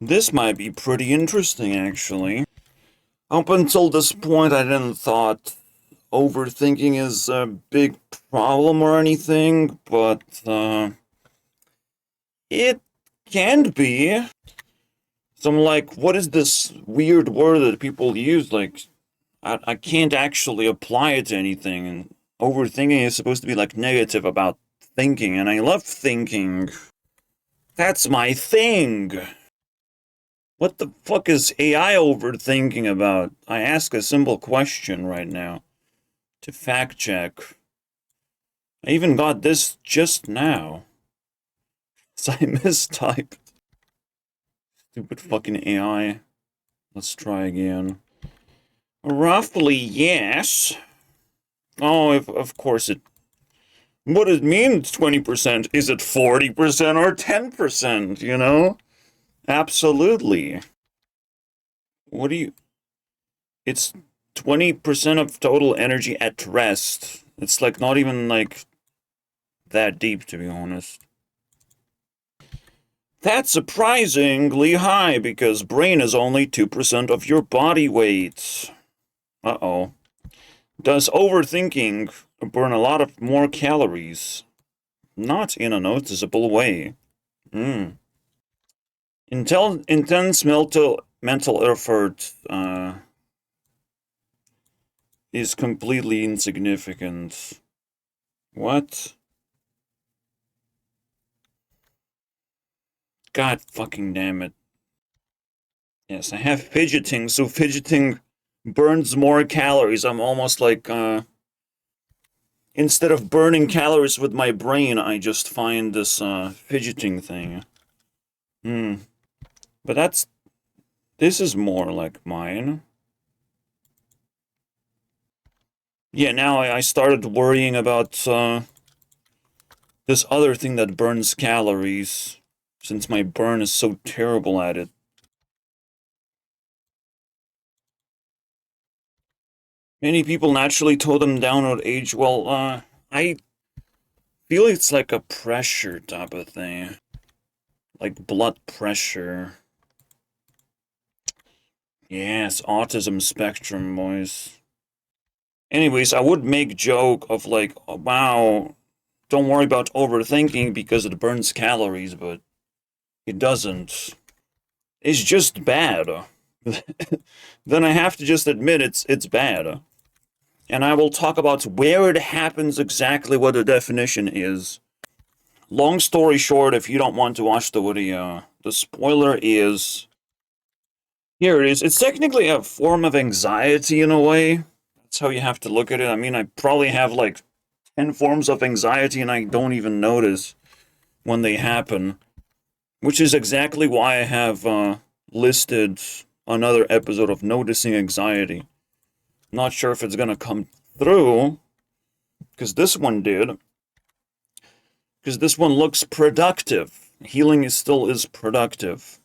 This might be pretty interesting, actually. Up until this point, I didn't thought overthinking is a big problem or anything, but it can be. So I'm like, what is this weird word that people use? Like, I can't actually apply it to anything, and overthinking is supposed to be like negative about thinking, and I love thinking. That's my thing. What the fuck is AI overthinking about? I ask a simple question right now to fact check. I even got this just now. So I mistyped. Stupid fucking AI. Let's try again. Roughly, yes. Oh, of course it. What does it mean 20%? Is it 40% or 10%, you know? Absolutely. What do you... It's 20% of total energy at rest. It's like not even like that deep, to be honest. That's surprisingly high because brain is only 2% of your body weight. Uh-oh. Does overthinking burn a lot of more calories? Not in a noticeable way. Intense mental effort is completely insignificant. What? God fucking damn it. Yes, I have fidgeting, so fidgeting burns more calories. I'm almost like, instead of burning calories with my brain, I just find this, fidgeting thing. But this is more like mine. Yeah, now I started worrying about, this other thing that burns calories, since my burn is so terrible at it. Many people naturally tone them down with age. Well, I feel it's like a pressure type of thing. Like blood pressure. Yes, autism spectrum, boys. Anyways, I would make joke of like, oh, wow, don't worry about overthinking because it burns calories, but it doesn't. It's just bad. Then I have to just admit it's bad. And I will talk about where it happens exactly, what the definition is. Long story short, if you don't want to watch the video, the spoiler is... Here it is. It's technically a form of anxiety in a way. That's how you have to look at it. I mean, I probably have like 10 forms of anxiety and I don't even notice when they happen. Which is exactly why I have listed another episode of Noticing Anxiety. Not sure if it's gonna come through, because this one did. Because this one looks productive. Healing still is productive.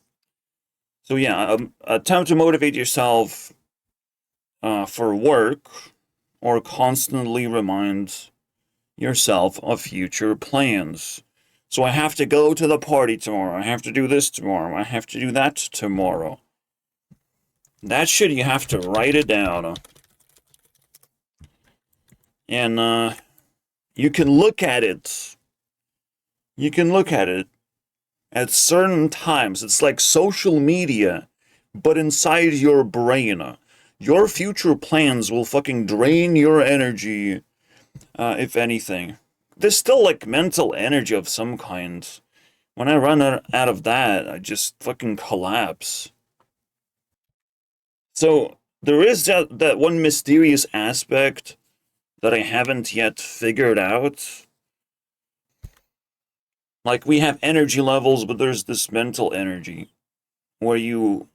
So yeah, attempt to motivate yourself for work, or constantly remind yourself of future plans. So I have to go to the party tomorrow. I have to do this tomorrow. I have to do that tomorrow. That shit, you have to write it down. And you can look at it. You can look at it at certain times. It's like social media, but inside your brain. Your future plans will fucking drain your energy, if anything. There's still like mental energy of some kind. When I run out of that, I just fucking collapse. So there is that one mysterious aspect that I haven't yet figured out. Like, we have energy levels, but there's this mental energy where you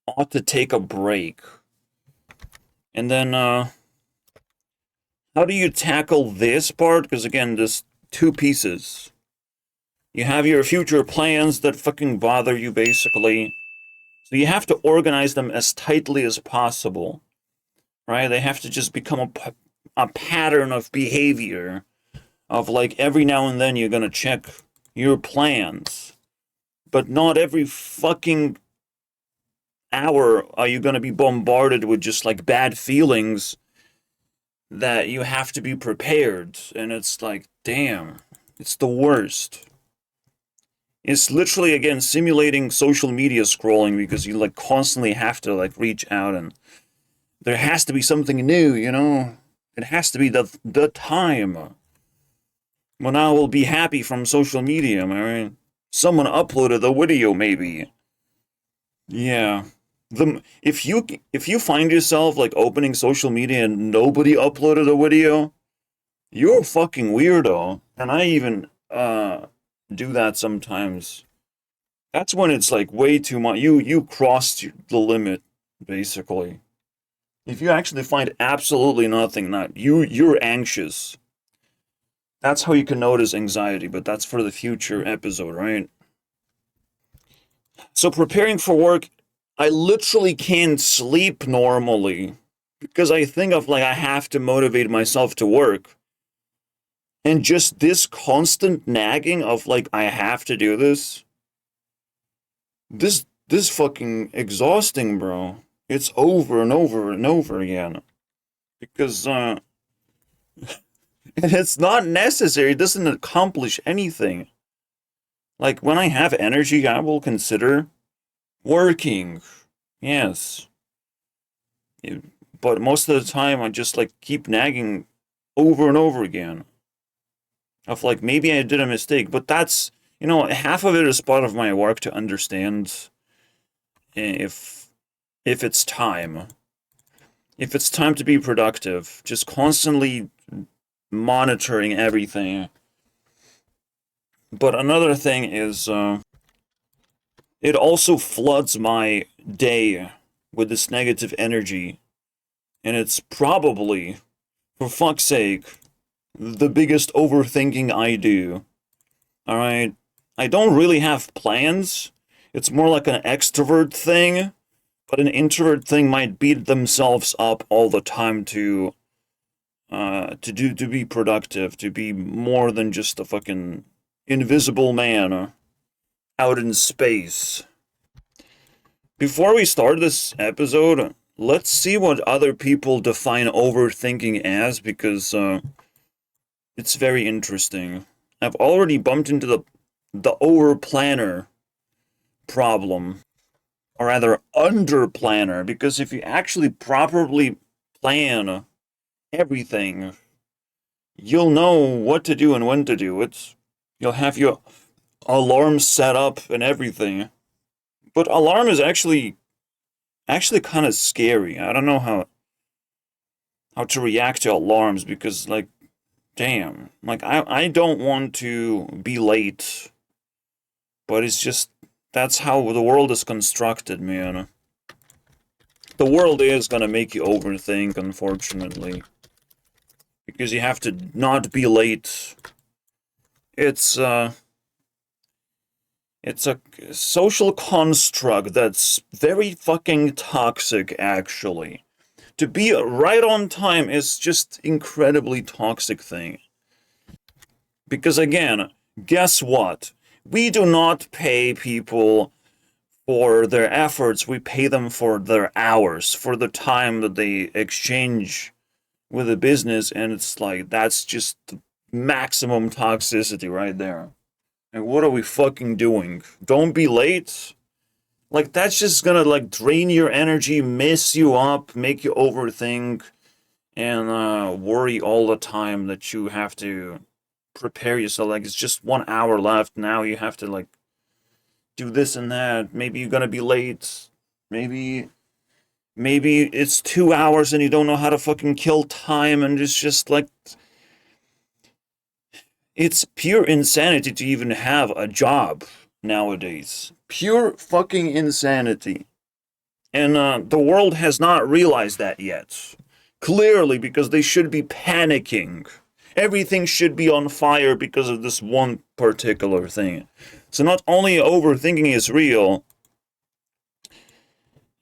ought to take a break. And then, how do you tackle this part? Because again, there's two pieces. You have your future plans that fucking bother you, basically. So you have to organize them as tightly as possible, right? They have to just become a pattern of behavior, of like every now and then you're gonna check your plans. But not every fucking hour are you going to be bombarded with just like bad feelings that you have to be prepared. And it's like, damn, it's the worst. It's literally, again, simulating social media scrolling because you like constantly have to like reach out and there has to be something new, you know? It has to be the time when I will be happy from social media, man. Someone uploaded a video, maybe. Yeah. If you find yourself like opening social media and nobody uploaded a video, you're a fucking weirdo. And I even do that sometimes. That's when it's like way too much. You crossed the limit, basically. If you actually find absolutely nothing, not you're anxious. That's how you can notice anxiety, but that's for the future episode, right? So preparing for work, I literally can't sleep normally because I think of like I have to motivate myself to work. And just this constant nagging of like I have to do this. This fucking exhausting, bro. It's over and over and over again. Because and it's not necessary. It doesn't accomplish anything. Like when I have energy, I will consider working. Yes. But most of the time I just like keep nagging over and over again. Of like maybe I did a mistake, but that's, you know, half of it is part of my work to understand if it's time. If it's time to be productive, just constantly monitoring everything. But another thing is it also floods my day with this negative energy. And it's probably, for fuck's sake, the biggest overthinking I do. Alright? I don't really have plans. It's more like an extrovert thing. But an introvert thing might beat themselves up all the time to be productive, to be more than just a fucking invisible man out in space. Before we start this episode, let's see what other people define overthinking as, because it's very interesting. I've already bumped into the overplanner problem, or rather underplanner, because if you actually properly plan everything, you'll know what to do and when to do it. You'll have your alarm set up and everything. But alarm is actually kind of scary. I don't know how to react to alarms because like damn, like I don't want to be late. But it's just that's how the world is constructed, man. The world is gonna make you overthink, unfortunately. Because you have to not be late. It's a social construct that's very fucking toxic, actually. To be right on time is just incredibly toxic thing. Because again, guess what? We do not pay people for their efforts, we pay them for their hours, for the time that they exchange with a business, and it's like, that's just the maximum toxicity right there. And what are we fucking doing? Don't be late? Like, that's just gonna, like, drain your energy, mess you up, make you overthink, and worry all the time that you have to prepare yourself. Like, it's just 1 hour left, now you have to, like, do this and that. Maybe you're gonna be late. Maybe it's 2 hours and you don't know how to fucking kill time, and it's just like it's pure insanity to even have a job nowadays. Pure fucking insanity. And the world has not realized that yet. Clearly, because they should be panicking. Everything should be on fire because of this one particular thing. So not only overthinking is real,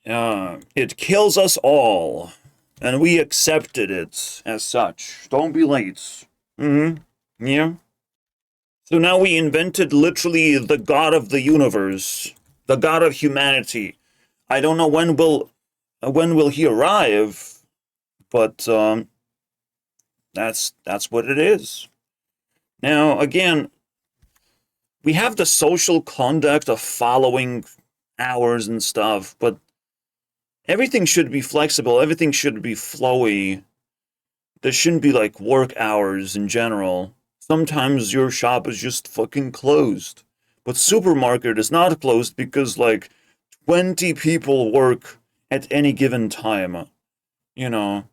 it kills us all. And we accepted it as such. Don't be late. Yeah. So now we invented literally the god of the universe, the god of humanity, I don't know when will he arrive, but that's what it is. Now, again, we have the social conduct of following hours and stuff, but everything should be flexible. Everything should be flowy. There shouldn't be like work hours in general. Sometimes your shop is just fucking closed. But supermarket is not closed because like 20 people work at any given time. You know.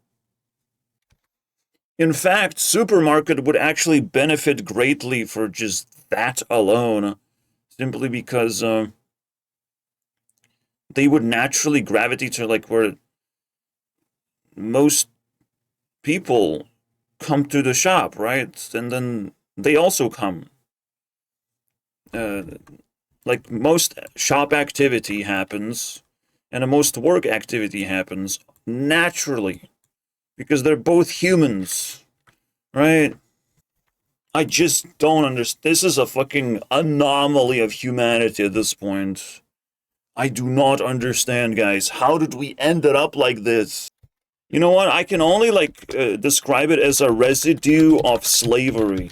In fact, supermarket would actually benefit greatly for just that alone. Simply because they would naturally gravitate to like where most people come to the shop, right? And then they also come. Uh, like most shop activity happens, and most work activity happens naturally because they're both humans, right? I just don't understand. This is a fucking anomaly of humanity at this point. I do not understand, guys. How did we end it up like this? You know what? I can only like describe it as a residue of slavery.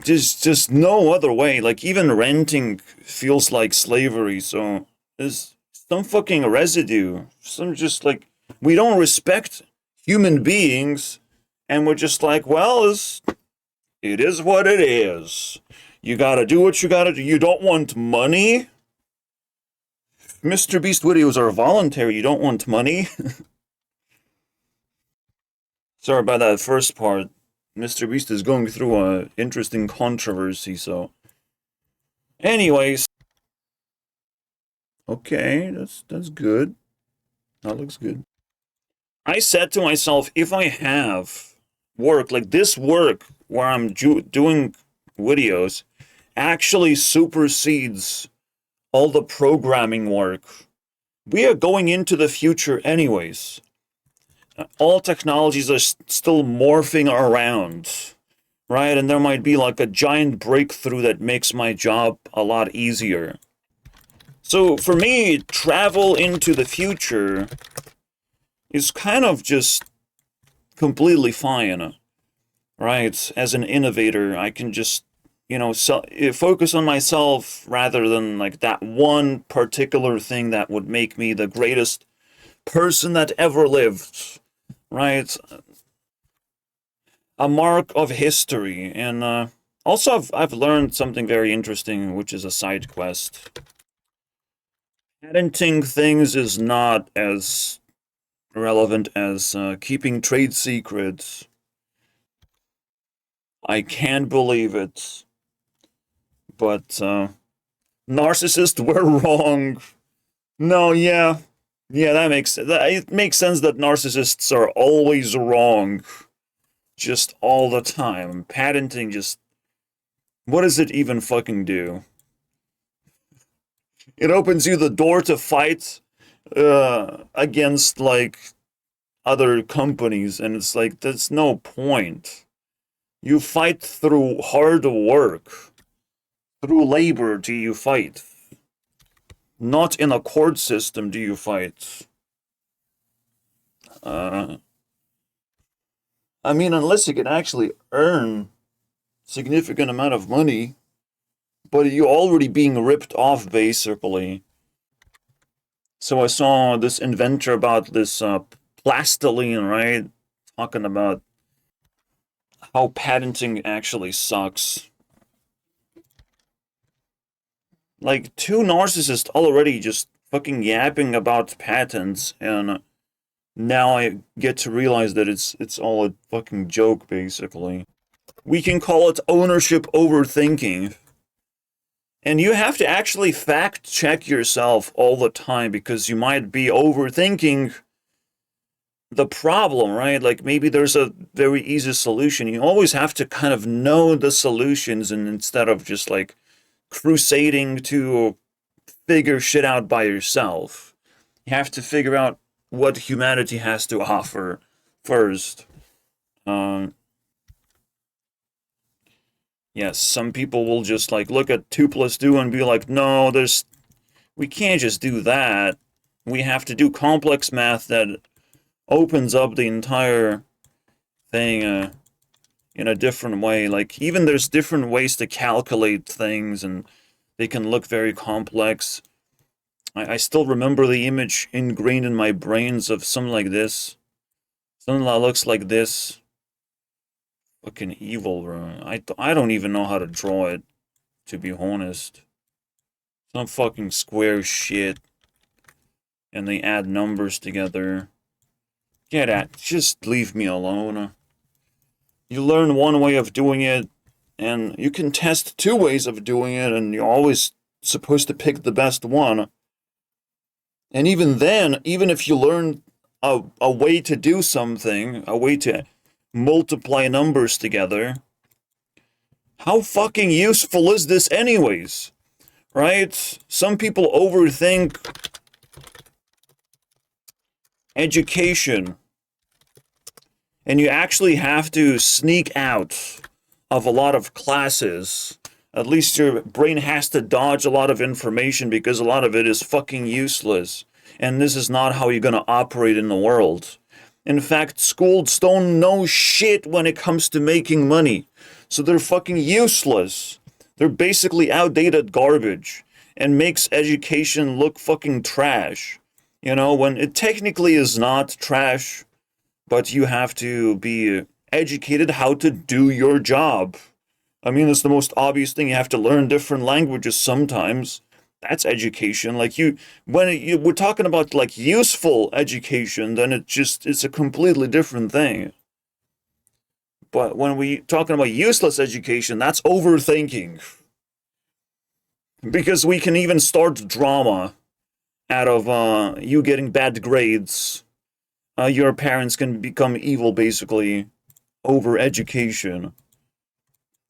Just no other way. Like even renting feels like slavery. So there's some fucking residue. Some just like we don't respect human beings, and we're just like, well, it is what it is. You gotta do what you gotta do. You don't want money. Mr. Beast videos are voluntary. You don't want money. Sorry about that first part. Mr. Beast is going through a interesting controversy, so. Anyways. Okay, that's good. That looks good. I said to myself, if I have work, like this work where I'm doing videos, actually supersedes all the programming work. We are going into the future anyways. All technologies are still morphing around, right? And there might be like a giant breakthrough that makes my job a lot easier. So for me, travel into the future is kind of just completely fine, right? As an innovator, I can just, focus on myself rather than like that one particular thing that would make me the greatest person that ever lived, right? A mark of history. And also, I've learned something very interesting, which is a side quest. Patenting things is not as relevant as keeping trade secrets. I can't believe it. But narcissists were wrong. No, yeah. Yeah, that makes sense. It makes sense that narcissists are always wrong. Just all the time. Patenting just. What does it even fucking do? It opens you the door to fight against, like, other companies, and it's like, there's no point. You fight through hard work. Through labor do you fight. Not in a court system do you fight. I mean, unless you can actually earn significant amount of money, but you're already being ripped off, basically. So I saw this inventor about this plastiline, right? Talking about how patenting actually sucks. Like, two narcissists already just fucking yapping about patents, and now I get to realize that it's all a fucking joke, basically. We can call it ownership overthinking. And you have to actually fact check yourself all the time because you might be overthinking the problem, right? Like maybe there's a very easy solution. You always have to kind of know the solutions, and instead of just like crusading to figure shit out by yourself, you have to figure out what humanity has to offer first. Um, yes, some people will just like look at 2 plus 2 and be like, no, We can't just do that. We have to do complex math that opens up the entire thing in a different way. Like, even there's different ways to calculate things, and they can look very complex. I still remember the image ingrained in my brains of something like this. Something that looks like this. Fucking evil, bro. I don't even know how to draw it, to be honest. Some fucking square shit. And they add numbers together. Get at, just leave me alone. You learn one way of doing it, and you can test two ways of doing it, and you're always supposed to pick the best one. And even then, even if you learn a way to do something, a way to multiply numbers together, how fucking useful is this anyways? Right? Some people overthink education. And you actually have to sneak out of a lot of classes. At least your brain has to dodge a lot of information because a lot of it is fucking useless. And this is not how you're gonna operate in the world. In fact, schools don't know shit when it comes to making money. So they're fucking useless. They're basically outdated garbage. And makes education look fucking trash. You know, when it technically is not trash, but you have to be educated how to do your job. I mean, it's the most obvious thing. You have to learn different languages sometimes. That's education. Like, we're talking about like useful education, then it's a completely different thing. But when we talking about useless education, that's overthinking. Because we can even start drama out of you getting bad grades. Your parents can become evil, basically, over education.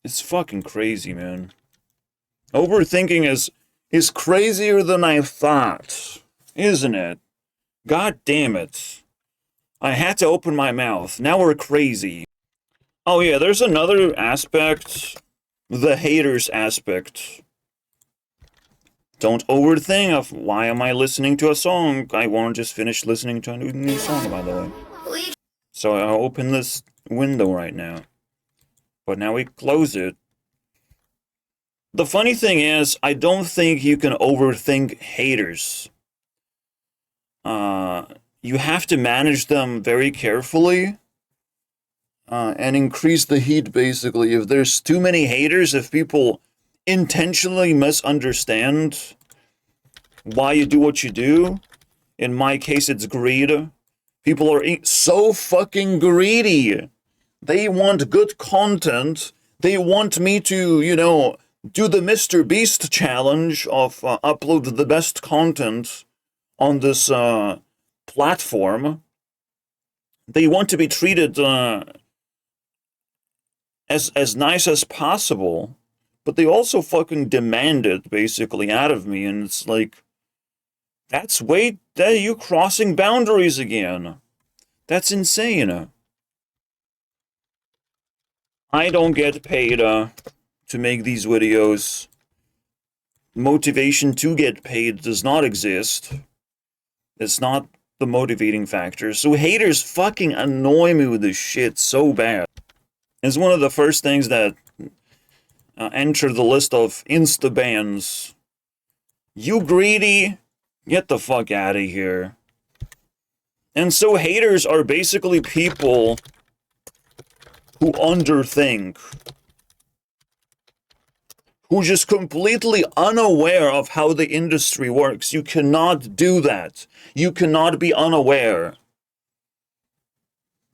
It's fucking crazy, man. Overthinking is crazier than I thought, isn't it? God damn it. I had to open my mouth. Now we're crazy. Oh yeah, there's another aspect. The haters aspect. Don't overthink of why am I listening to a song. I won't just finish listening to a new song, by the way. So I'll open this window right now. But now we close it. The funny thing is, I don't think you can overthink haters. You have to manage them very carefully. And increase the heat, basically. If there's too many haters, if people intentionally misunderstand why you do what you do. In my case, it's greed. People are so fucking greedy. They want good content. They want me to, do the Mr. Beast challenge of upload the best content on this platform. They want to be treated as nice as possible. But they also fucking demand it, basically, out of me. And it's like, that's you crossing boundaries again. That's insane. I don't get paid to make these videos. Motivation to get paid does not exist. It's not the motivating factor. So haters fucking annoy me with this shit so bad. It's one of the first things that enter the list of insta-bans. You greedy? Get the fuck out of here. And so haters are basically people who underthink. Who just completely unaware of how the industry works. You cannot do that. You cannot be unaware.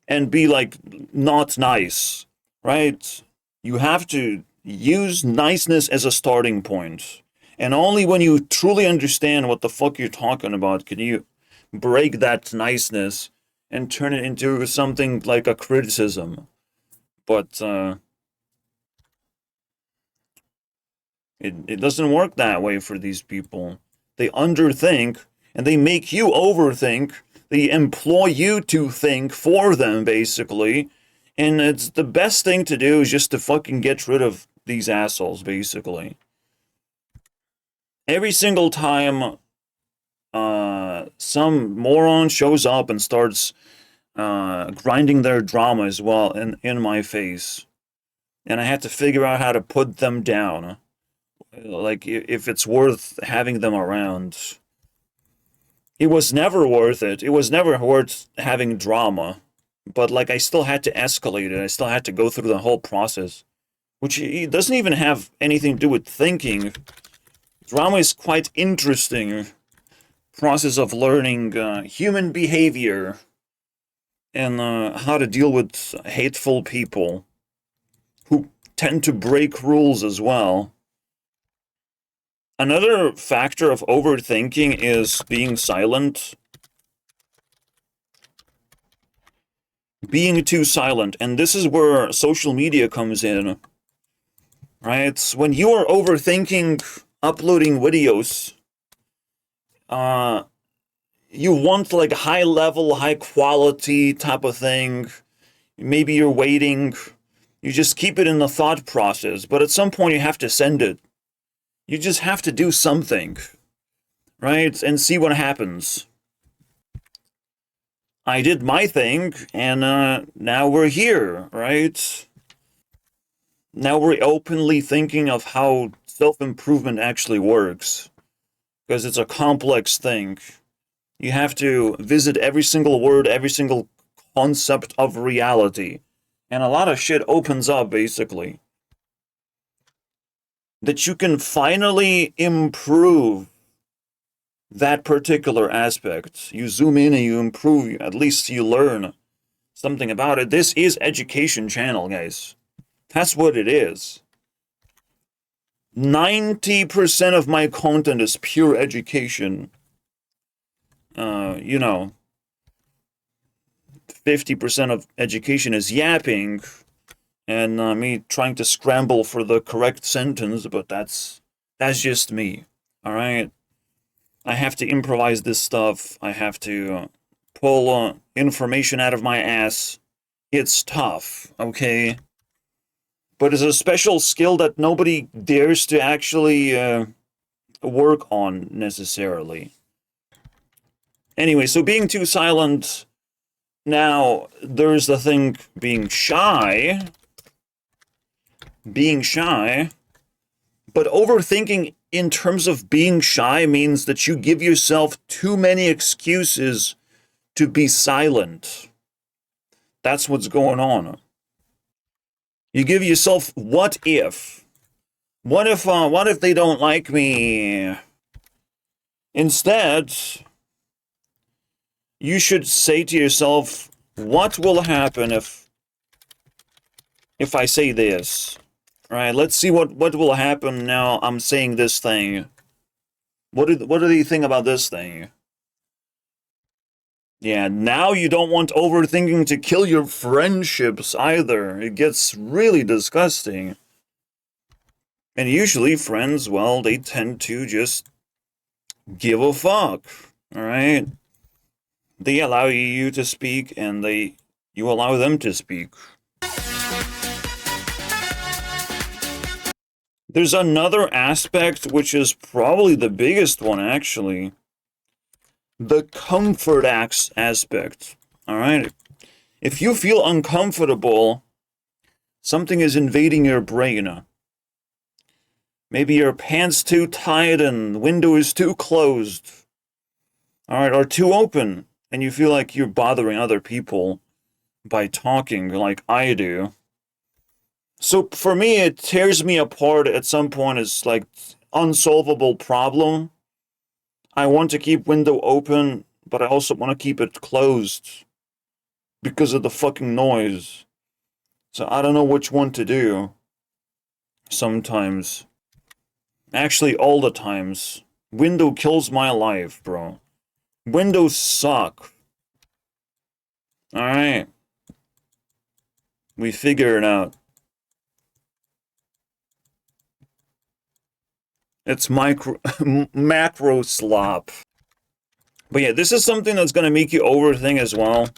And be like, not nice. Right? You have to use niceness as a starting point. And only when you truly understand what the fuck you're talking about can you break that niceness and turn it into something like a criticism. But it doesn't work that way for these people. They underthink, and they make you overthink. They employ you to think for them, basically. And it's the best thing to do is just to fucking get rid of these assholes, basically. Every single time some moron shows up and starts grinding their drama as well in my face. And I had to figure out how to put them down. Like, if it's worth having them around. It was never worth it. It was never worth having drama. But, like, I still had to escalate it. I still had to go through the whole process. Which doesn't even have anything to do with thinking. Drama is quite interesting. Process of learning human behavior. And how to deal with hateful people. Who tend to break rules as well. Another factor of overthinking is being silent. Being too silent. And this is where social media comes in. Right? When you are overthinking uploading videos, you want like high level, high quality type of thing. Maybe you're waiting. You just keep it in the thought process. But at some point you have to send it. You just have to do something, right? And see what happens. I did my thing, and now we're here, right? Now we're openly thinking of how self-improvement actually works. Because it's a complex thing. You have to visit every single word, every single concept of reality. And a lot of shit opens up, basically. That you can finally improve that particular aspect. You zoom in and you improve, at least you learn something about it. This is education channel, guys. That's what it is. 90% of my content is pure education. 50% of education is yapping. And me trying to scramble for the correct sentence, but that's just me, all right? I have to improvise this stuff. I have to pull information out of my ass. It's tough, okay? But it's a special skill that nobody dares to actually work on, necessarily. Anyway, so being too silent. Now, there's the thing being shy. But overthinking in terms of being shy means that you give yourself too many excuses to be silent. That's what's going on. You give yourself, what if? What if they don't like me? Instead, you should say to yourself, what will happen if I say this? Right, let's see what will happen now I'm saying this thing. What do you think about this thing? Yeah, now you don't want overthinking to kill your friendships either. It gets really disgusting. And usually friends, well, they tend to just give a fuck. Alright? They allow you to speak and you allow them to speak. There's another aspect, which is probably the biggest one, actually. The comfort aspect. Alright? If you feel uncomfortable, something is invading your brain. Maybe your pants too tight and the window is too closed. Alright, or too open. And you feel like you're bothering other people by talking like I do. So for me, it tears me apart at some point. It's like unsolvable problem. I want to keep window open, but I also want to keep it closed because of the fucking noise. So I don't know which one to do. Sometimes. Actually, all the times. Window kills my life, bro. Windows suck. Alright. We figure it out. It's macro slop. But yeah, this is something that's gonna make you overthink as well.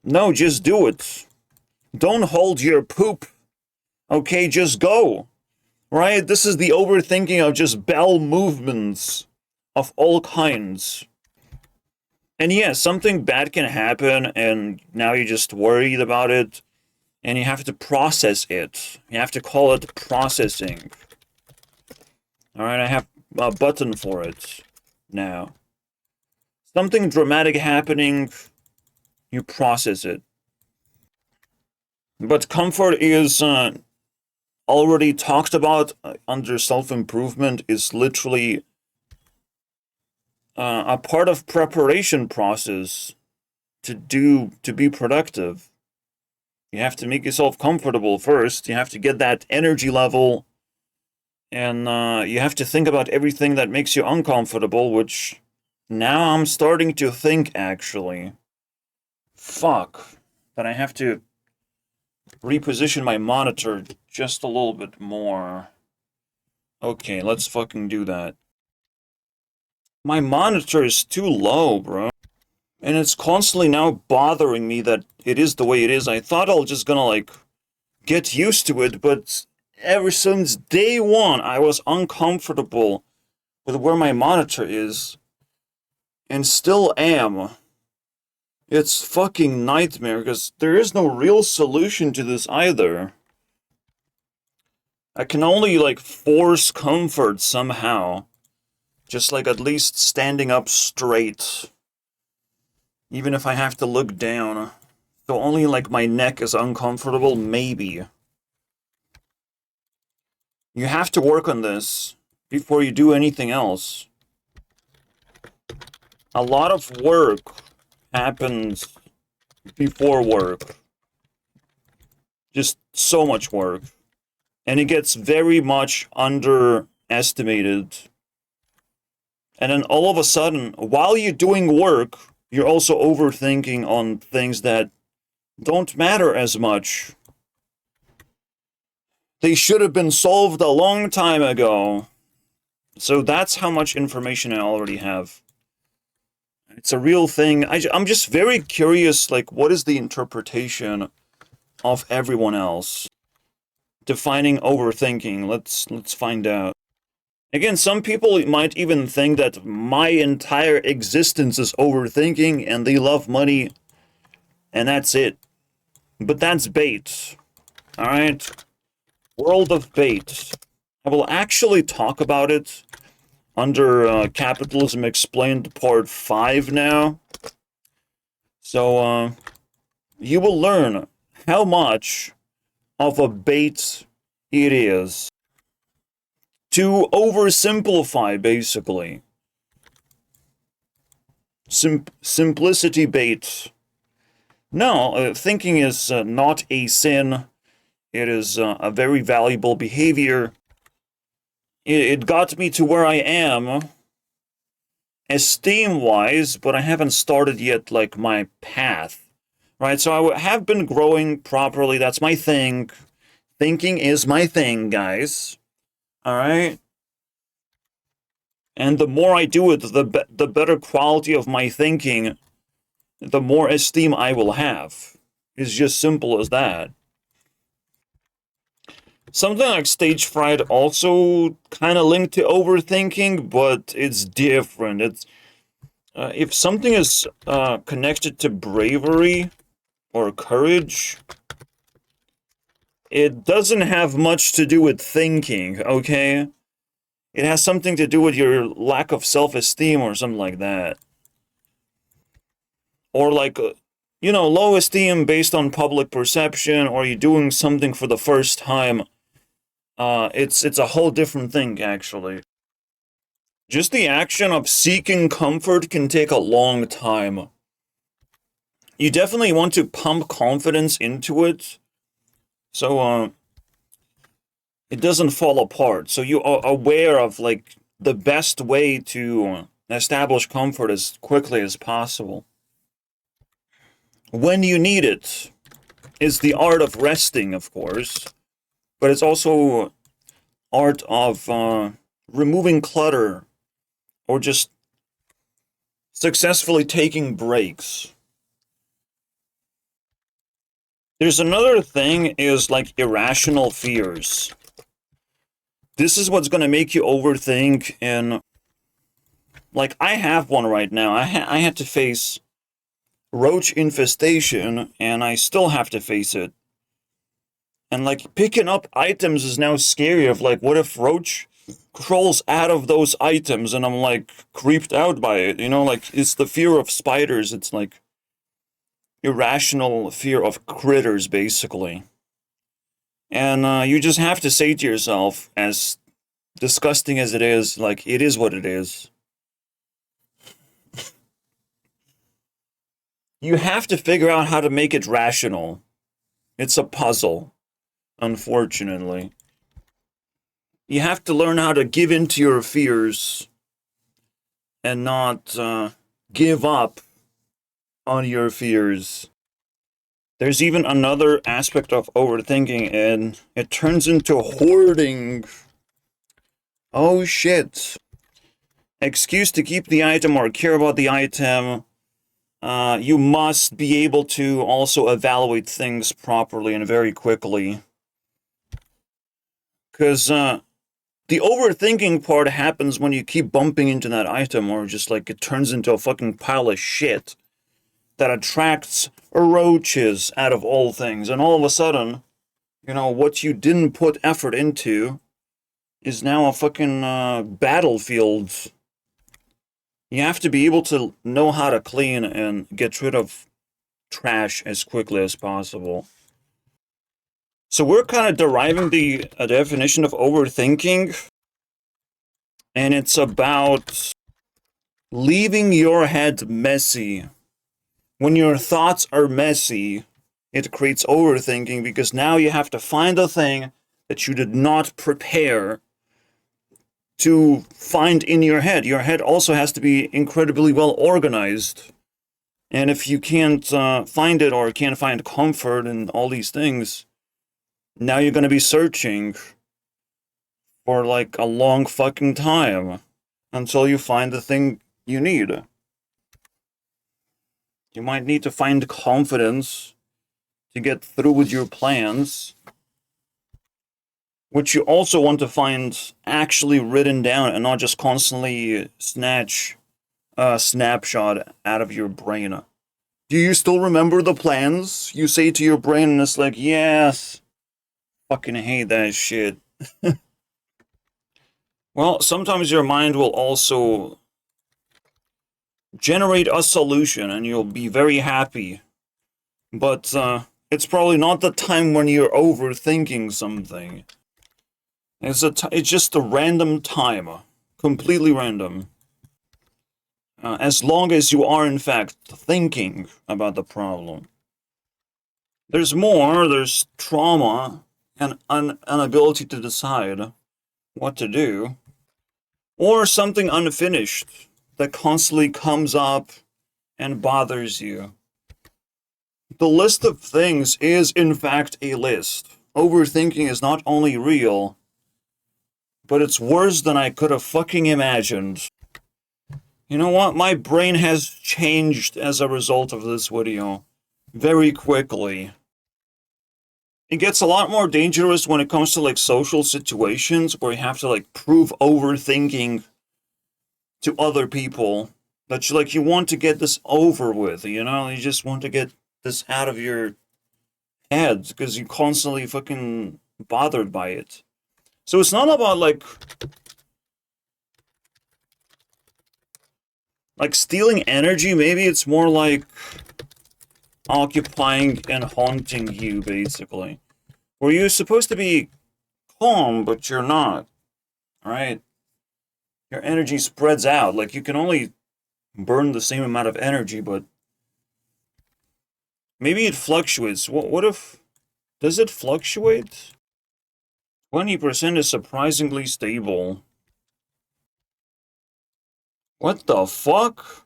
No, just do it. Don't hold your poop. Okay, just go. right? This is the overthinking of just bowel movements of all kinds. And yeah, something bad can happen, and now you're just worried about it, and you have to process it. You have to call it processing. Alright, I have a button for it now. Something dramatic happening, you process it. But comfort is already talked about under self-improvement, is literally a part of preparation process to be productive. You have to make yourself comfortable first. You have to get that energy level, and you have to think about everything that makes you uncomfortable, which now I'm starting to think, actually. Fuck. But I have to reposition my monitor just a little bit more. Okay, let's fucking do that. My monitor is too low, bro. And it's constantly now bothering me that it is the way it is. I thought I was just gonna, like, get used to it, but ever since day one, I was uncomfortable with where my monitor is. And still am. It's fucking nightmare, because there is no real solution to this either. I can only, like, force comfort somehow. Just, like, at least standing up straight. Even if I have to look down. So only, like, my neck is uncomfortable, maybe. You have to work on this before you do anything else. A lot of work happens before work. Just so much work. And it gets very much underestimated. And then all of a sudden, while you're doing work, you're also overthinking on things that don't matter as much. They should have been solved a long time ago. So that's how much information I already have. It's a real thing. I'm just very curious, like, what is the interpretation of everyone else defining overthinking? Let's find out. Again, some people might even think that my entire existence is overthinking and they love money and that's it. But that's bait. Alright? World of bait. I will actually talk about it under Capitalism Explained Part 5 now. So, you will learn how much of a bait it is. To oversimplify, basically. Simplicity bait. No, thinking is not a sin. It is a very valuable behavior. It got me to where I am, esteem-wise, but I haven't started yet, like, my path. Right, so I have been growing properly. That's my thing. Thinking is my thing, guys. Alright? And the more I do it, the better quality of my thinking, the more esteem I will have. It's just simple as that. Something like stage fright also kind of linked to overthinking, but it's different. It's if something is connected to bravery or courage, it doesn't have much to do with thinking, okay? It has something to do with your lack of self-esteem or something like that. Or like, you know, low esteem based on public perception, or you're doing something for the first time. It's a whole different thing, actually. Just the action of seeking comfort can take a long time. You definitely want to pump confidence into it, so it doesn't fall apart. So you are aware of, like, the best way to establish comfort as quickly as possible. When you need it is the art of resting, of course, but it's also art of removing clutter or just successfully taking breaks. There's another thing is, like, irrational fears. This is what's gonna make you overthink, and like I have one right now. I had to face roach infestation, and I still have to face it. And like picking up items is now scary. Of like, what if roach crawls out of those items, and I'm like creeped out by it? You know, like it's the fear of spiders. It's like irrational fear of critters, basically. And you just have to say to yourself, as disgusting as it is, like, it is what it is. You have to figure out how to make it rational. It's a puzzle, unfortunately. You have to learn how to give in to your fears and not give up on your fears. There's even another aspect of overthinking, and it turns into hoarding. Oh shit. Excuse to keep the item or care about the item. You must be able to also evaluate things properly and very quickly. Because the overthinking part happens when you keep bumping into that item, or just like it turns into a fucking pile of shit that attracts roaches out of all things. And all of a sudden, you know, what you didn't put effort into is now a fucking battlefield. You have to be able to know how to clean and get rid of trash as quickly as possible. So we're kind of deriving the definition of overthinking, and it's about leaving your head messy. When your thoughts are messy, it creates overthinking, because now you have to find a thing that you did not prepare to find in your head. Your head also has to be incredibly well organized. And if you can't find it, or can't find comfort in all these things, now you're going to be searching for like a long fucking time until you find the thing you need. You might need to find confidence to get through with your plans, which you also want to find actually written down and not just constantly snatch a snapshot out of your brain. Do you still remember the plans? You say to your brain, and it's like, yes, fucking hate that shit. Well, sometimes your mind will also generate a solution, and you'll be very happy. But it's probably not the time when you're overthinking something. It's just a random time, completely random. As long as you are in fact thinking about the problem. There's more. There's trauma and an inability to decide what to do, or something unfinished that constantly comes up and bothers you. The list of things is in fact a list. Overthinking is not only real, but it's worse than I could have fucking imagined. You know what? My brain has changed as a result of this video very quickly. It gets a lot more dangerous when it comes to like social situations where you have to like prove overthinking to other people. That you want to get this over with, you know? You just want to get this out of your head because you're constantly fucking bothered by it. So it's not about like stealing energy. Maybe it's more like occupying and haunting you, basically. Where you're supposed to be calm, but you're not. Alright? Your energy spreads out. Like, you can only burn the same amount of energy, but maybe it fluctuates. What if... Does it fluctuate? 20% is surprisingly stable. What the fuck?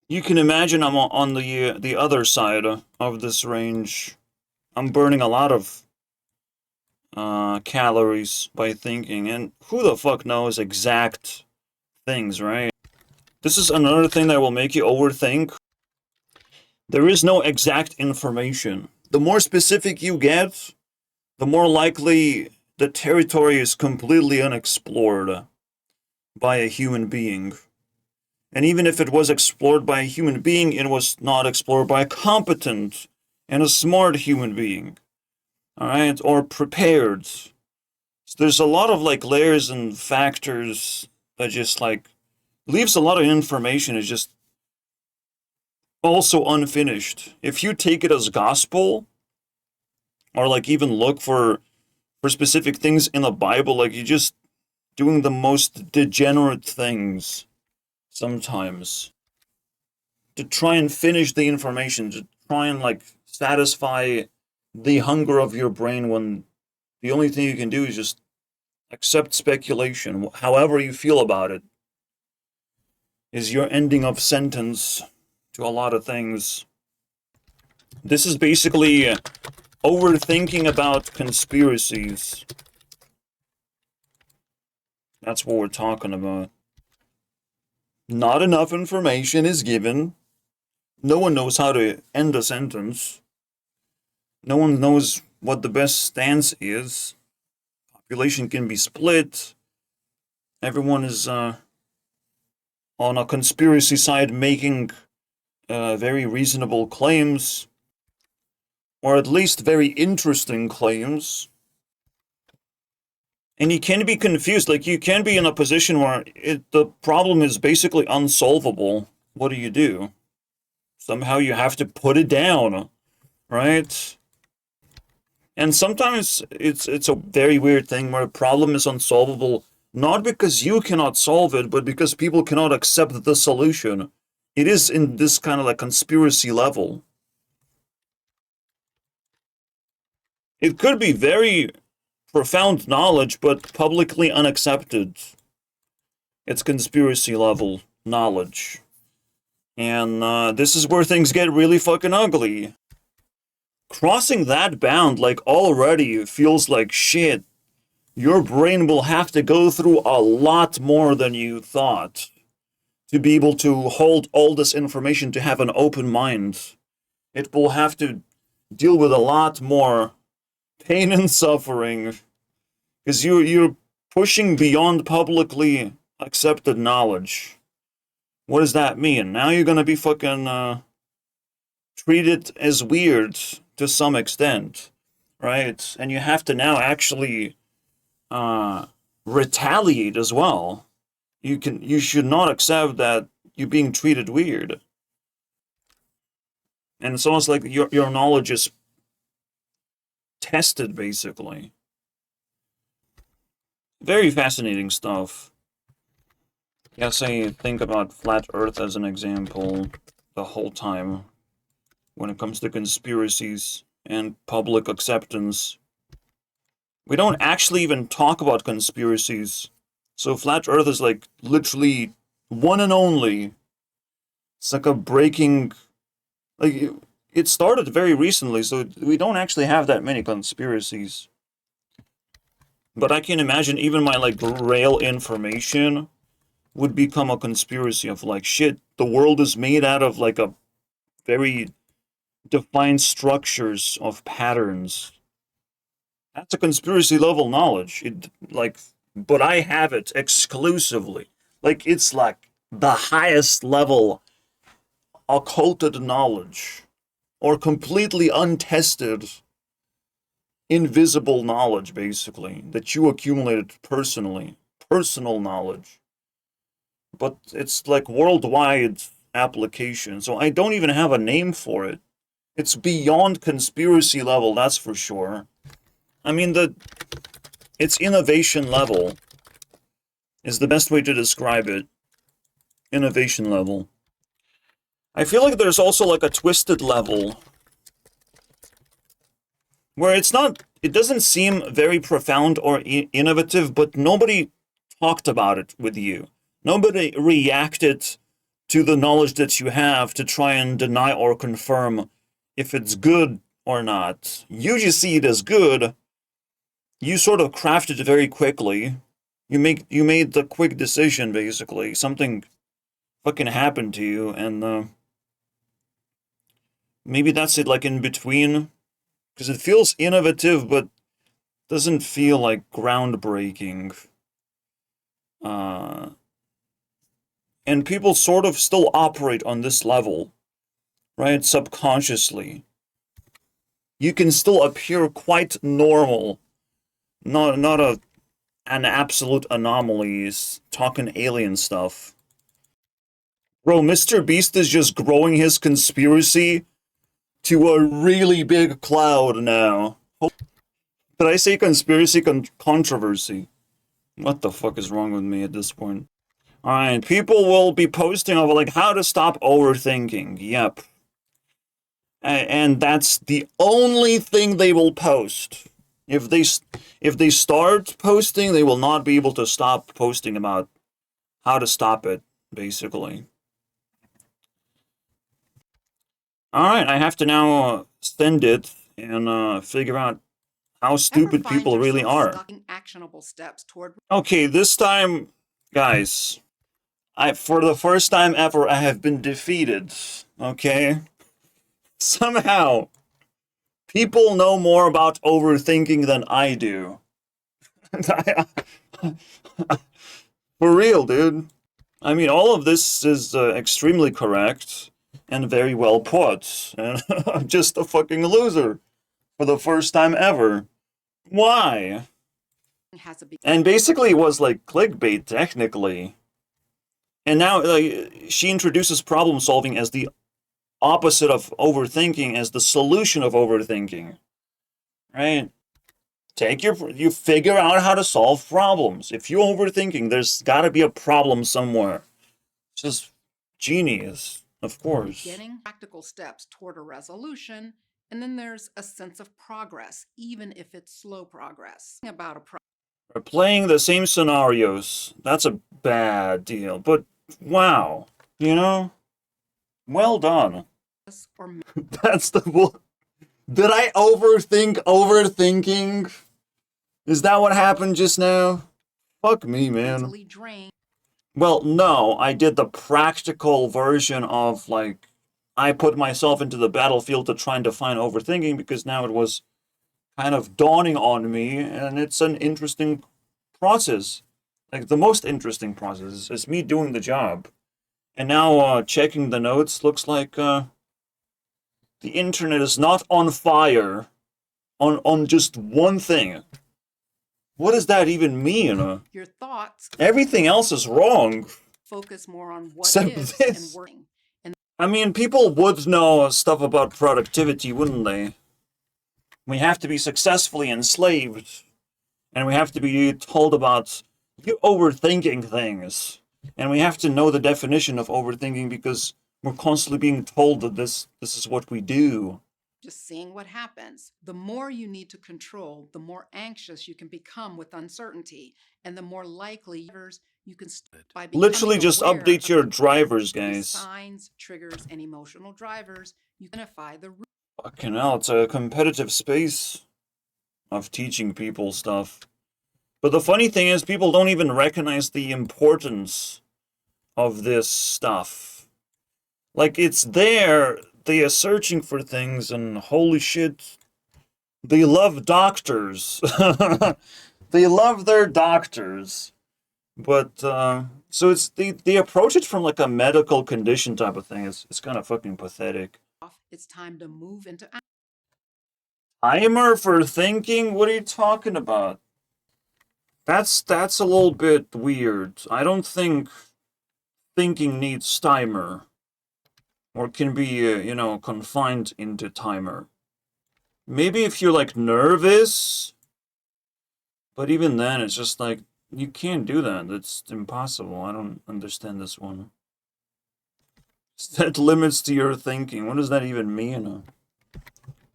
You can imagine I'm on the other side of this range. I'm burning a lot of calories by thinking, and who the fuck knows exact things, right? This is another thing that will make you overthink. There is no exact information. The more specific you get, the more likely the territory is completely unexplored by a human being. And even if it was explored by a human being, it was not explored by a competent and a smart human being. All right, or prepared. So there's a lot of like layers and factors that just like leaves a lot of information is just also unfinished. If you take it as gospel, or like even look for specific things in the Bible, like you're just doing the most degenerate things sometimes to try and finish the information, to try and like satisfy the hunger of your brain when the only thing you can do is just accept speculation, however you feel about it, is your ending of sentence to a lot of things. This is basically overthinking about conspiracies. That's what we're talking about. Not enough information is given. No one knows how to end a sentence. No one knows what the best stance is. Population can be split. Everyone is on a conspiracy side making very reasonable claims, or at least very interesting claims. And you can be confused, like you can be in a position where the problem is basically unsolvable. What do? Somehow you have to put it down, right? And sometimes it's a very weird thing where a problem is unsolvable, not because you cannot solve it, but because people cannot accept the solution. It is in this kind of like conspiracy level. It could be very profound knowledge, but publicly unaccepted. It's conspiracy level knowledge. And this is where things get really fucking ugly. Crossing that bound, like, already feels like shit. Your brain will have to go through a lot more than you thought to be able to hold all this information, to have an open mind. It will have to deal with a lot more pain and suffering, because you're pushing beyond publicly accepted knowledge. What does that mean? Now you're gonna be fucking treated as weird to some extent, right? And you have to now actually retaliate as well. You should not accept that you're being treated weird. And it's almost like your knowledge is tested, basically. Very fascinating stuff. Yes, I think about flat Earth as an example the whole time when it comes to conspiracies and public acceptance. We don't actually even talk about conspiracies. So flat Earth is like literally one and only. It's like a breaking, like it started very recently, so we don't actually have that many conspiracies. But I can imagine even my like rail information would become a conspiracy of like, shit, the world is made out of like a very defined structures of patterns. That's a conspiracy level knowledge. But I have it exclusively. Like, it's like the highest level occulted knowledge, or completely untested, invisible knowledge, basically, that you accumulated personally. Personal knowledge. But it's like worldwide application, so I don't even have a name for it. It's beyond conspiracy level, that's for sure. I mean, it's innovation level is the best way to describe it. Innovation level. I feel like there's also like a twisted level where it doesn't seem very profound or innovative, but nobody talked about it with you. Nobody reacted to the knowledge that you have to try and deny or confirm if it's good or not. You just see it as good. You sort of crafted it very quickly. You made the quick decision, basically. Something fucking happened to you, and maybe that's it, like in between, because it feels innovative, but doesn't feel like groundbreaking. And people sort of still operate on this level, right? Subconsciously. You can still appear quite normal, not an absolute anomaly, talking alien stuff. Bro, Mr. Beast is just growing his conspiracy to a really big cloud now. Did I say conspiracy controversy? What the fuck is wrong with me at this point? Alright, people will be posting over like how to stop overthinking. Yep. And that's the only thing they will post. If they start posting, they will not be able to stop posting about how to stop it, basically. Alright, I have to now send it and figure out how stupid people really are. Actionable steps toward... Okay, this time, guys, for the first time ever, I have been defeated. Okay? Somehow, people know more about overthinking than I do. For real, dude. I mean, all of this is extremely correct and very well put. And I'm just a fucking loser for the first time ever. Why? And basically it was like clickbait, technically. And now she introduces problem solving as the opposite of overthinking, as the solution of overthinking. Right? You figure out how to solve problems. If you're overthinking, there's gotta be a problem somewhere. It's just genius, of course. Getting practical steps toward a resolution, and then there's a sense of progress, even if it's slow progress. We're playing the same scenarios. That's a bad deal, but wow, you know? Well done. That's the... Did I overthink overthinking? Is that what happened just now? Fuck me, man. Well, no, I did the practical version of, like, I put myself into the battlefield to try and define overthinking because now it was kind of dawning on me, and it's an interesting process. Like, the most interesting process is me doing the job. And now, checking the notes, looks like, the internet is not on fire on just one thing. What does that even mean? Your thoughts. Everything else is wrong. Focus more on what is and working. I mean, people would know stuff about productivity, wouldn't they? We have to be successfully enslaved. And we have to be told about you overthinking things. And we have to know the definition of overthinking because we're constantly being told that this is what we do. Just seeing what happens. The more you need to control, the more anxious you can become with uncertainty, and the more likely you can by literally just update your drivers, guys. Signs, triggers, and emotional drivers. You identify the... Fucking hell, it's a competitive space of teaching people stuff. But the funny thing is, people don't even recognize the importance of this stuff. Like, it's there, they are searching for things, and holy shit, they love doctors. They love their doctors. But, so it's, they approach it from like a medical condition type of thing. It's kind of fucking pathetic. It's time to move into... Timer for thinking? What are you talking about? That's a little bit weird. I don't think thinking needs timer. Or can be, you know, confined into timer. Maybe if you're, like, nervous. But even then, it's just like, you can't do that. That's impossible. I don't understand this one. Set limits to your thinking. What does that even mean?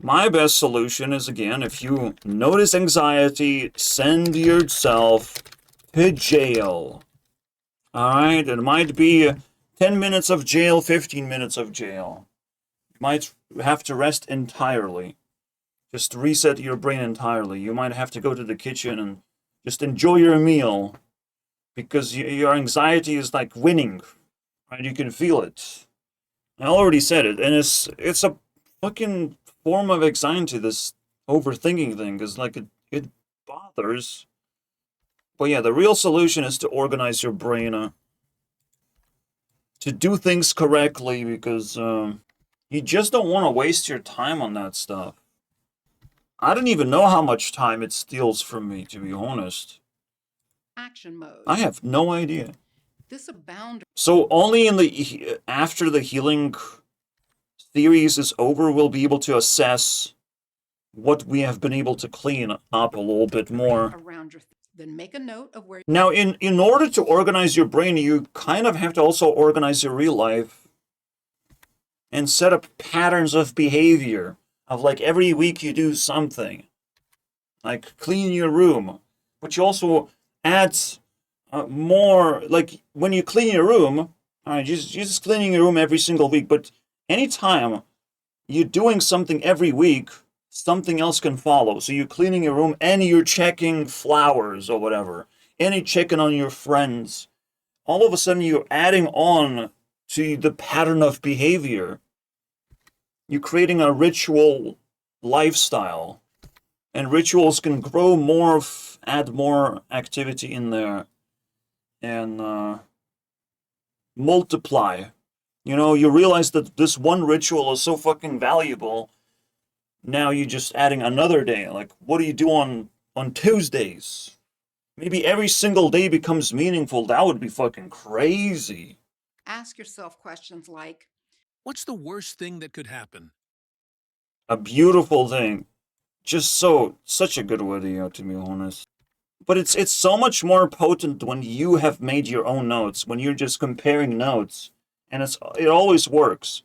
My best solution is, again, if you notice anxiety, send yourself to jail. Alright? It might be 10 minutes of jail, 15 minutes of jail. You might have to rest entirely. Just reset your brain entirely. You might have to go to the kitchen and just enjoy your meal. Because your anxiety is like winning. Right? You can feel it. I already said it. And it's a fucking form of anxiety, this overthinking thing. Because like it bothers. But yeah, the real solution is to organize your brain, to do things correctly, because you just don't want to waste your time on that stuff. I don't even know how much time it steals from me, to be honest. Action mode. I have no idea. This boundary. So only in the after the healing series is over, we'll be able to assess what we have been able to clean up a little bit more. Around your then make a note of where. Now, in order to organize your brain, you kind of have to also organize your real life and set up patterns of behavior of like every week you do something, like clean your room, but you also add more, like when you clean your room, all right, just cleaning your room every single week, but anytime you're doing something every week, something else can follow. So you're cleaning your room and you're checking flowers or whatever, and you're checking on your friends. All of a sudden you're adding on to the pattern of behavior. You're creating a ritual lifestyle, and rituals can grow more, add more activity in there, and multiply. You know, you realize that this one ritual is so fucking valuable. Now you're just adding another day. Like, what do you do on Tuesdays? Maybe every single day becomes meaningful. That would be fucking crazy. Ask yourself questions like, what's the worst thing that could happen? A beautiful thing. Just such a good video, to be honest. But it's so much more potent when you have made your own notes, when you're just comparing notes, and it always works.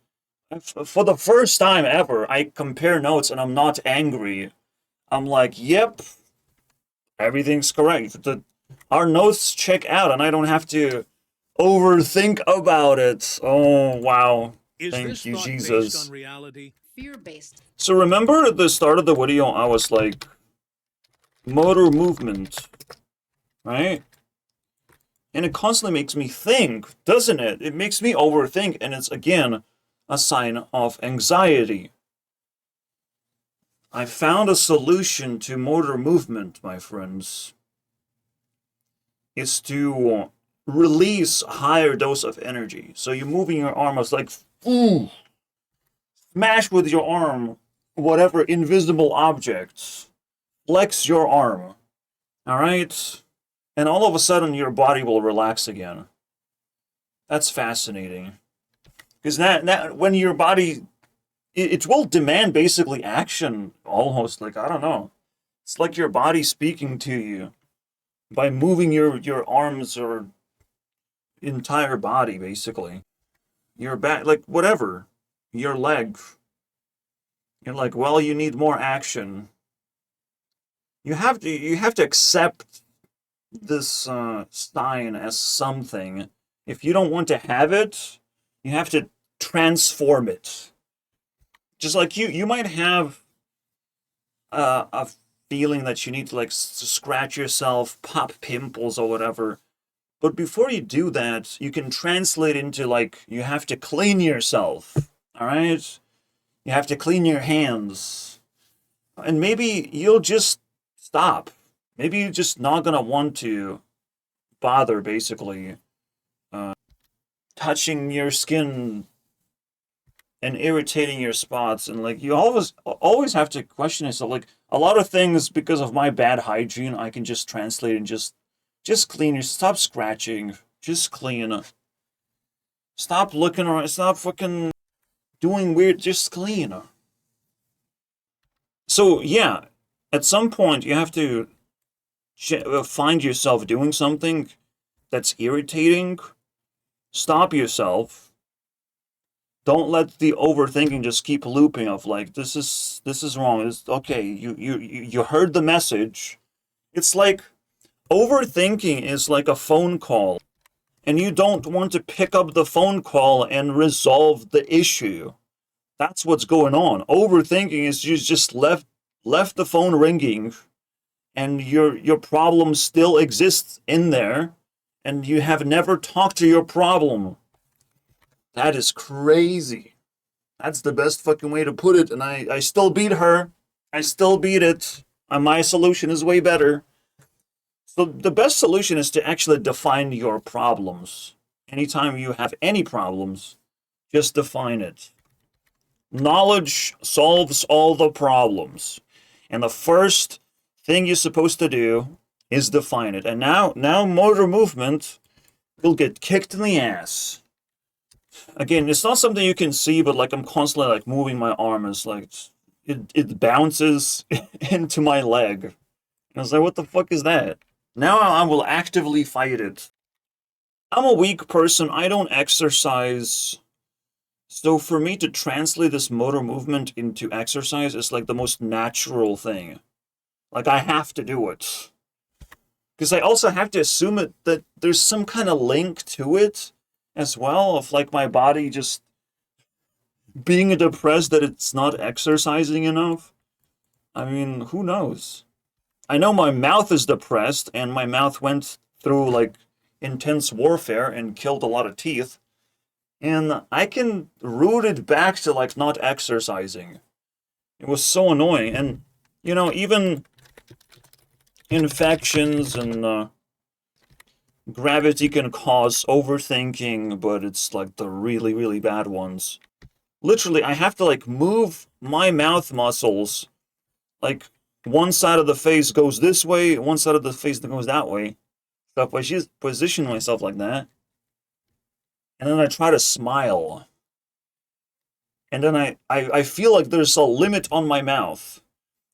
For the first time ever, I compare notes and I'm not angry. I'm like, yep, everything's correct. Our notes check out and I don't have to overthink about it. Oh, wow. Thank you, Jesus. Based on reality? Fear-based. So remember at the start of the video, I was like, motor movement, right? And it constantly makes me think, doesn't it? It makes me overthink, and it's, again, a sign of anxiety. I found a solution to motor movement, my friends. It's to release a higher dose of energy. So you're moving your arm, it's like, ooh, smash with your arm whatever invisible objects. Flex your arm. Alright? And all of a sudden your body will relax again. That's fascinating. Because when your body, it will demand basically action, almost, like, I don't know. It's like your body speaking to you by moving your arms or entire body, basically. Your back, like, whatever. Your leg. You're like, well, you need more action. You have to accept this sign as something. If you don't want to have it, you have to transform it. Just like you might have a feeling that you need to, like, scratch yourself, pop pimples or whatever. But before you do that, you can translate into, like, you have to clean yourself. All right? You have to clean your hands. And maybe you'll just stop. Maybe you're just not gonna want to bother, basically, touching your skin and irritating your spots. And, like, you always have to question yourself. Like, a lot of things, because of my bad hygiene, I can just translate and just clean. Stop scratching. Just clean. Stop looking around. Stop fucking doing weird. Just clean. So, yeah, at some point you have to find yourself doing something that's irritating. Stop yourself. Don't let the overthinking just keep looping of, like, this is wrong. Okay, you heard the message. It's like overthinking is like a phone call, and you don't want to pick up the phone call and resolve the issue. That's what's going on. Overthinking is you just left the phone ringing, and your problem still exists in there, and you have never talked to your problem. That is crazy. That's the best fucking way to put it, and I still beat her. I still beat it. My solution is way better. So the best solution is to actually define your problems. Anytime you have any problems, just define it. Knowledge solves all the problems. And the first thing you're supposed to do is define it. And now motor movement will get kicked in the ass. Again, it's not something you can see, but like I'm constantly like moving my arm. It's like it bounces into my leg. And I was like, what the fuck is that? Now I will actively fight it. I'm a weak person. I don't exercise. So for me to translate this motor movement into exercise is like the most natural thing. Like I have to do it. Because I also have to assume that there's some kind of link to it as well, of like my body just being depressed that it's not exercising enough. I mean, who knows? I know my mouth is depressed, and my mouth went through like intense warfare and killed a lot of teeth. And I can root it back to like not exercising. It was so annoying. And, you know, even infections and gravity can cause overthinking, but it's like the really, really bad ones. Literally, I have to like move my mouth muscles. Like one side of the face goes this way, one side of the face goes that way. So if I just position myself like that, and then I try to smile, and then I feel like there's a limit on my mouth.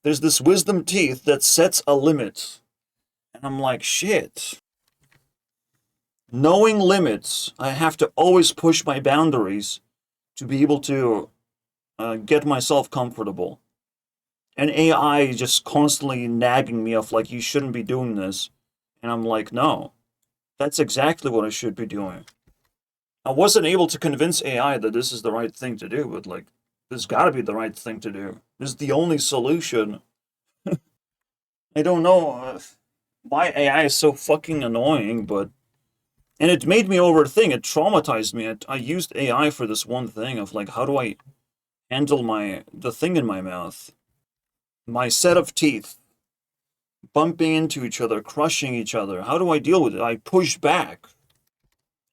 There's this wisdom teeth that sets a limit. And I'm like, shit. Knowing limits, I have to always push my boundaries to be able to get myself comfortable. And AI just constantly nagging me off like, you shouldn't be doing this. And I'm like, no, that's exactly what I should be doing. I wasn't able to convince AI that this is the right thing to do, but like, this gotta be the right thing to do. This is the only solution. I don't know why AI is so fucking annoying, but... And it made me overthink. It traumatized me. I used AI for this one thing of like, how do I handle the thing in my mouth? My set of teeth bumping into each other, crushing each other. How do I deal with it? I push back.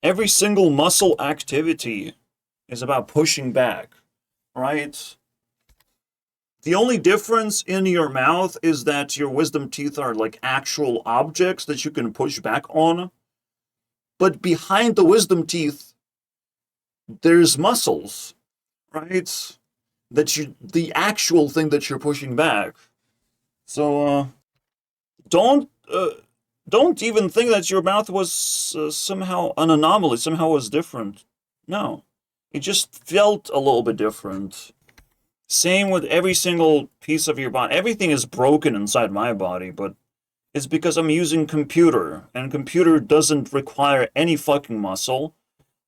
Every single muscle activity is about pushing back, right? The only difference in your mouth is that your wisdom teeth are like actual objects that you can push back on. But behind the wisdom teeth, there's muscles, right? The actual thing that you're pushing back. So, don't even think that your mouth was somehow an anomaly, somehow was different. No, it just felt a little bit different. Same with every single piece of your body. Everything is broken inside my body, but it's because I'm using computer, and computer doesn't require any fucking muscle,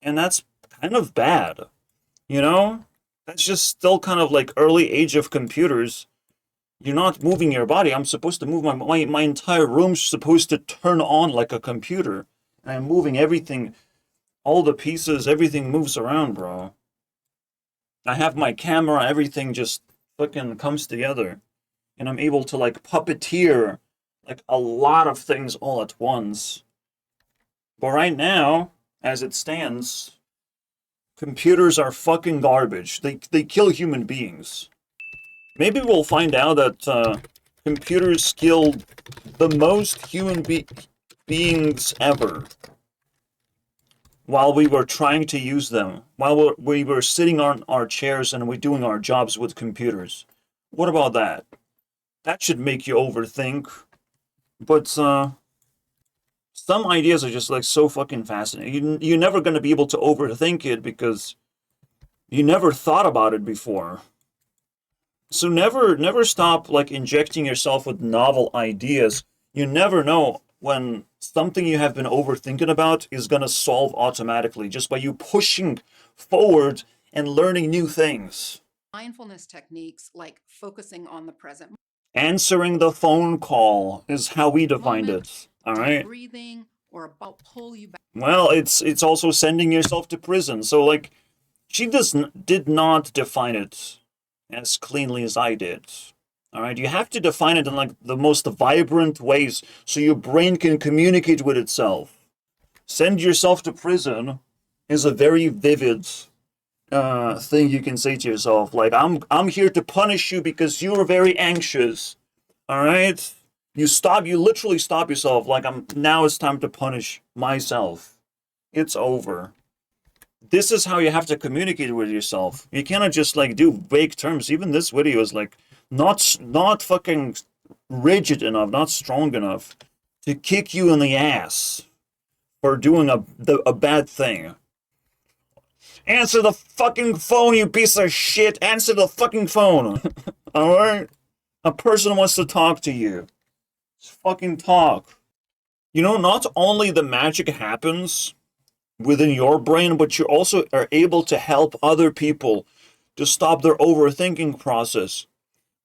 and that's kind of bad, you know? That's just still kind of like early age of computers. You're not moving your body. I'm supposed to move my entire room's supposed to turn on like a computer, and I'm moving everything, all the pieces, everything moves around, bro. I have my camera, everything just fucking comes together, and I'm able to like puppeteer like a lot of things all at once. But right now, as it stands, computers are fucking garbage. They kill human beings. Maybe we'll find out that computers killed the most human beings ever while we were trying to use them, while we were sitting on our chairs and we're doing our jobs with computers. What about that? That should make you overthink. But some ideas are just like so fucking fascinating. You're never going to be able to overthink it because you never thought about it before. So never stop like injecting yourself with novel ideas. You never know when something you have been overthinking about is going to solve automatically just by you pushing forward and learning new things. Mindfulness techniques like focusing on the present Answering the phone call is how we defined moment, it. All right. breathing, or about pull you back. Well, it's also sending yourself to prison. So like, she did not define it as cleanly as I did. All right, you have to define it in like the most vibrant ways so your brain can communicate with itself. Send yourself to prison is a very vivid thing you can say to yourself. Like, I'm here to punish you because you were very anxious. All right, you literally stop yourself. Like, now it's time to punish myself. It's over. This is how you have to communicate with yourself. You cannot just like do vague terms. Even this video is like not fucking rigid enough, not strong enough to kick you in the ass for doing a bad thing. Answer the fucking phone, you piece of shit. Answer the fucking phone. Alright? A person wants to talk to you. Just fucking talk. You know, not only the magic happens within your brain, but you also are able to help other people to stop their overthinking process.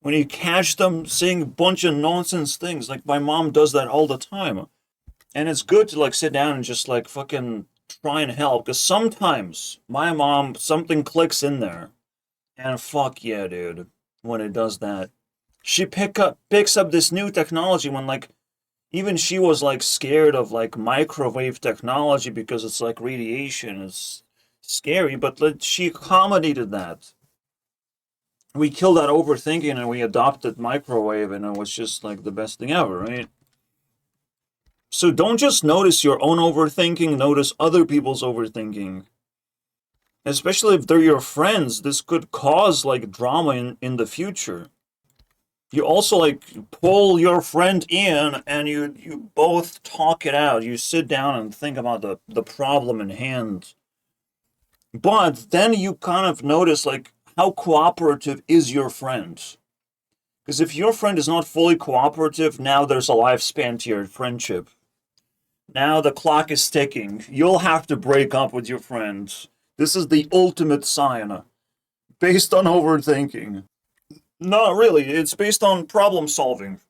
When you catch them saying a bunch of nonsense things, like my mom does that all the time. And it's good to like sit down and just like fucking try and help, because sometimes my mom, something clicks in there. And fuck yeah, dude, when it does that. She picks up this new technology when like even she was like scared of like microwave technology because it's like radiation. It's scary, but like, she accommodated that. We killed that overthinking and we adopted microwave, and it was just like the best thing ever, right? So don't just notice your own overthinking, notice other people's overthinking. Especially if they're your friends, this could cause like drama in the future. You also like pull your friend in and you both talk it out. You sit down and think about the problem in hand. But then you kind of notice like how cooperative is your friend. Because if your friend is not fully cooperative, now there's a lifespan to your friendship. Now the clock is ticking. You'll have to break up with your friends. This is the ultimate sign. Based on overthinking. Not really. It's based on problem solving.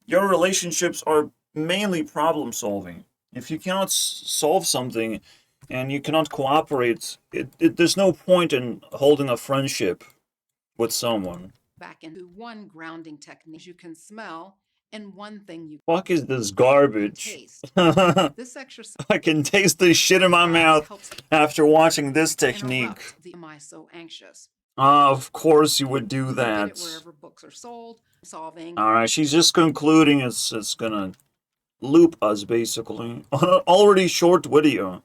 Your relationships are mainly problem solving. If you cannot solve something and you cannot cooperate, there's no point in holding a friendship with someone. Back into one grounding technique you can smell, and one thing you Fuck is this garbage? taste. I This exercise can taste this shit in my mouth helps after watching this technique. interrupt the "am I so anxious?" Of course you would do You can that. get it wherever books are sold. Solving. Alright, she's just concluding it's gonna loop us basically on an already short video.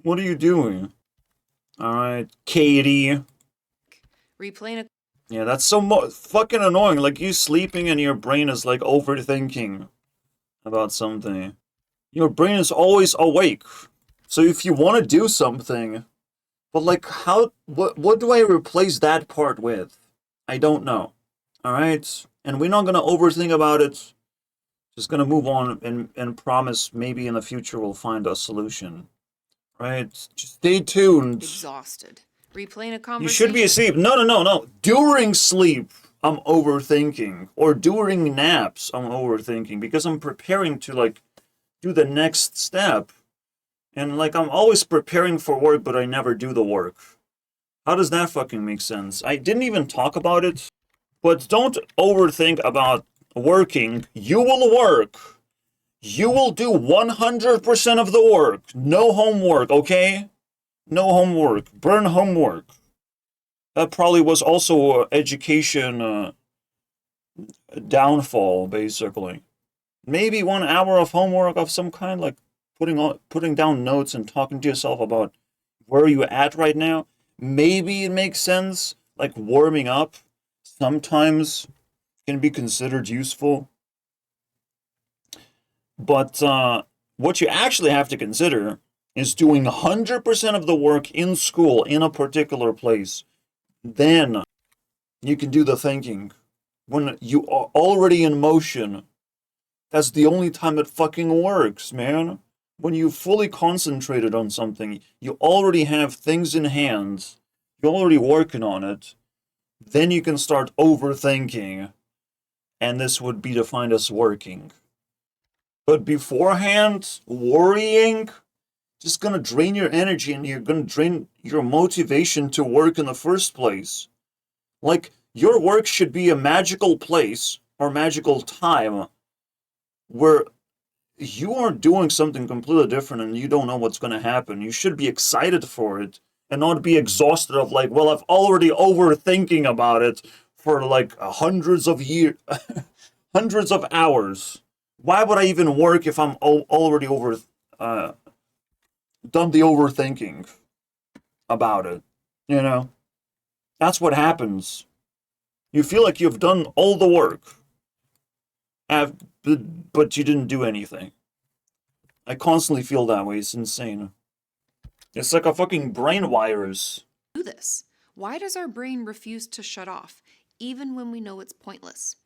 What are you doing? Alright, Katie. Replaying a Yeah, that's so fucking annoying. Like you sleeping and your brain is like overthinking about something. Your brain is always awake. So if you want to do something, but like what do I replace that part with? I don't know. Alright? And we're not gonna overthink about it. Just gonna move on and promise maybe in the future we'll find a solution. Right? Just stay tuned. exhausted. Replaying a You conversation. should be asleep. No. During sleep, I'm overthinking. Or during naps, I'm overthinking. Because I'm preparing to, like, do the next step. And, like, I'm always preparing for work, but I never do the work. How does that fucking make sense? I didn't even talk about it. But don't overthink about working. You will work. You will do 100% of the work. No homework, okay? No homework. Burn homework. That probably was also education downfall, basically. Maybe 1 hour of homework of some kind, like putting down notes and talking to yourself about where you're at right now. Maybe it makes sense. Like warming up sometimes can be considered useful. But what you actually have to consider is doing 100% of the work in school in a particular place. Then you can do the thinking. When you are already in motion, that's the only time it fucking works, man. When you fully concentrated on something, you already have things in hand, you're already working on it, then you can start overthinking, and this would be defined as working. But beforehand, worrying, just gonna drain your energy and you're gonna drain your motivation to work in the first place. Like, your work should be a magical place or magical time where you are doing something completely different and you don't know what's going to happen. You should be excited for it and not be exhausted of like, well, I've already overthinking about it for like hundreds of years, hundreds of hours. Why would I even work if I'm already done the overthinking about it? You know, that's what happens. You feel like you've done all the work, but you didn't do anything. I constantly feel that way. It's insane. It's like a fucking brain virus. Do this? Why does our brain refuse to shut off, even when we know it's pointless?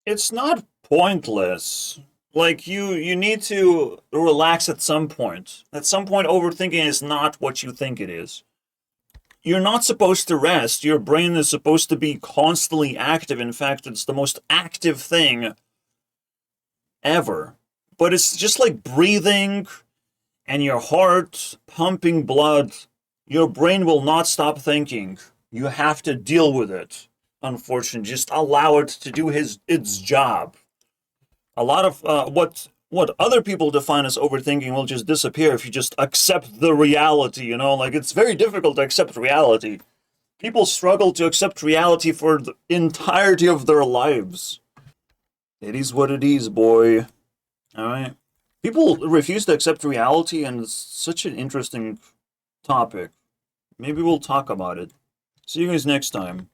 It's not pointless. Like, you need to relax at some point. At some point, overthinking is not what you think it is. You're not supposed to rest. Your brain is supposed to be constantly active. In fact, it's the most active thing ever. But it's just like breathing and your heart pumping blood. Your brain will not stop thinking. You have to deal with it. Unfortunately, just allow it to do its job. A lot of what other people define as overthinking will just disappear if you just accept the reality, you know? Like, it's very difficult to accept reality. People struggle to accept reality for the entirety of their lives. It is what it is, boy. Alright? People refuse to accept reality, and it's such an interesting topic. Maybe we'll talk about it. See you guys next time.